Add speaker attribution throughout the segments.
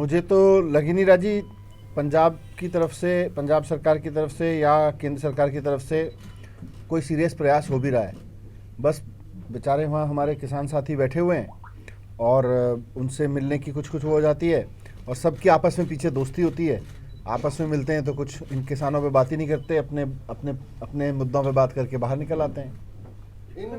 Speaker 1: मुझे तो लग ही नहीं रहा जी पंजाब की तरफ से, पंजाब सरकार की तरफ से या केंद्र सरकार की तरफ से कोई सीरियस प्रयास हो भी रहा है। बस बेचारे वहाँ हमारे किसान साथी बैठे हुए हैं और उनसे मिलने की कुछ कुछ वो हो जाती है और सबकी आपस में पीछे दोस्ती होती है। आपस में मिलते हैं तो कुछ इन किसानों पे बात ही नहीं करते, अपने अपने अपने मुद्दों पे बात करके बाहर निकल आते हैं।
Speaker 2: इन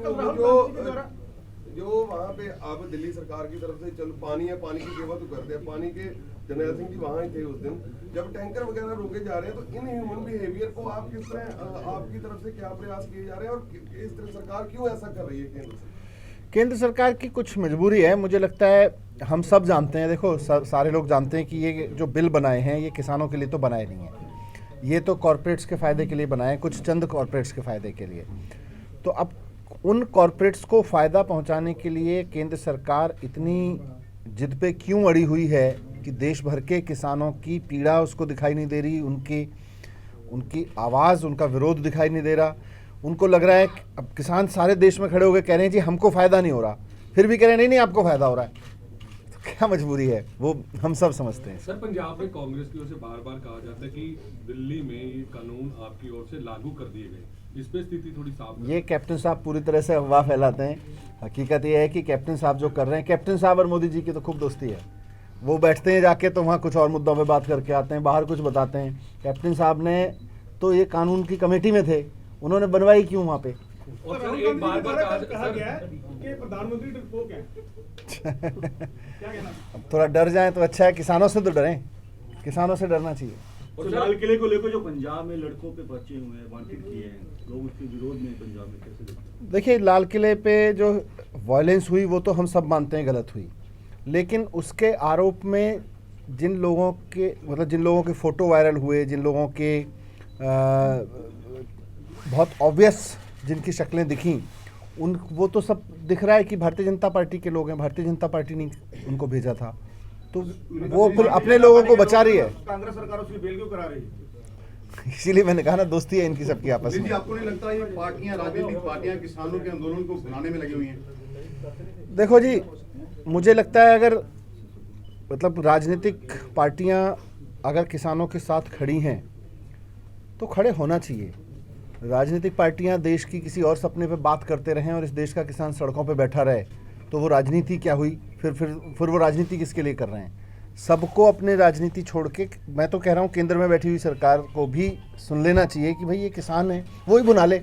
Speaker 2: जो वहाँ पे आप दिल्ली सरकार की तरफ से चलो पानी है, पानी की सेवा तो करते हैं, पानी के जर्नैल सिंह जी वहाँ ही थे उस दिन जब टैंकर वगैरह रोके जा रहे हैं, तो इन ह्यूमन बिहेवियर को आप किस तरह, आपकी तरफ से क्या प्रयास किए जा रहे हैं और इस तरह सरकार क्यों ऐसा कर रही है?
Speaker 1: केंद्र सरकार की कुछ मजबूरी है, मुझे लगता है। हम सब जानते हैं, देखो सारे लोग जानते हैं कि ये जो बिल बनाए हैं ये किसानों के लिए तो बनाए नहीं हैं, ये तो कॉरपोरेट्स के फ़ायदे के लिए बनाए हैं, कुछ चंद कॉरपोरेट्स के फ़ायदे के लिए। तो अब उन कॉरपोरेट्स को फ़ायदा पहुंचाने के लिए केंद्र सरकार इतनी जिद पे क्यों अड़ी हुई है कि देश भर के किसानों की पीड़ा उसको दिखाई नहीं दे रही, उनकी आवाज़, उनका विरोध दिखाई नहीं दे रहा। उनको लग रहा है कि अब किसान सारे देश में खड़े हो गए कह रहे हैं जी हमको फ़ायदा नहीं हो रहा, फिर भी कह रहे हैं नहीं नहीं आपको फ़ायदा हो रहा है। तो क्या मजबूरी है, वो हम सब समझते हैं।
Speaker 3: सर, पंजाब में कांग्रेस की ओर से बार बार कहा जाता है कि दिल्ली में ये कानून आपकी ओर से लागू कर दिए गए, इस पे स्थिति थोड़ी साफ।
Speaker 1: ये कैप्टन साहब पूरी तरह से अफवाह फैलाते हैं। हकीकत ये है कि कैप्टन साहब जो कर रहे हैं, कैप्टन साहब और मोदी जी की तो खूब दोस्ती है। वो बैठते हैं जाके तो वहाँ कुछ और मुद्दों पे बात करके आते हैं, बाहर कुछ बताते हैं। कैप्टन साहब ने तो ये कानून की कमेटी में थे, उन्होंने बनवाई क्यों वहाँ पे?
Speaker 3: और सर एक बार
Speaker 4: कहा गया है कि प्रधानमंत्री डरपोक है। क्या कहना?
Speaker 1: अब थोड़ा डर जाएं तो अच्छा है, किसानों से तो डरें, किसानों से डरना चाहिए।
Speaker 4: और लाल किले को लेकर जो पंजाब में लड़कों पे पर्चे हुए हैं, वांटेड किए हैं लोग, उसके विरोध में पंजाब में कैसे देखते हैं?
Speaker 1: देखिए, लाल किले पे जो वायलेंस हुई वो तो हम सब मानते हैं गलत हुई, लेकिन उसके आरोप में जिन लोगों के फ़ोटो वायरल हुए, जिन लोगों के बहुत ऑब्वियस जिनकी शक्लें दिखीं, वो तो सब दिख रहा है कि भारतीय जनता पार्टी के लोग हैं। भारतीय जनता पार्टी ने उनको भेजा था, तो वो फिर अपने लोगों को बचा रही है।
Speaker 4: कांग्रेस सरकार उसकी बेल क्यों करा रही है?
Speaker 1: इसीलिए मैंने कहा ना, दोस्ती है इनकी सबकी आपस में।
Speaker 5: आपको नहीं लगता ये पार्टियां, राजनीतिक पार्टियां किसानों के आंदोलन को भुनाने में लगी हुई हैं?
Speaker 1: देखो जी, मुझे लगता है अगर मतलब राजनीतिक पार्टियां अगर किसानों के साथ खड़ी हैं तो खड़े होना चाहिए। राजनीतिक पार्टियां देश की किसी और सपने पे बात करते रहें और इस देश का किसान सड़कों पे बैठा रहे तो वो राजनीति क्या हुई? फिर वो राजनीति किसके लिए कर रहे हैं? सबको अपने राजनीति छोड़ के, मैं तो कह रहा हूँ केंद्र में बैठी हुई सरकार को भी सुन लेना चाहिए कि भाई ये किसान है, वो ही बुना ले।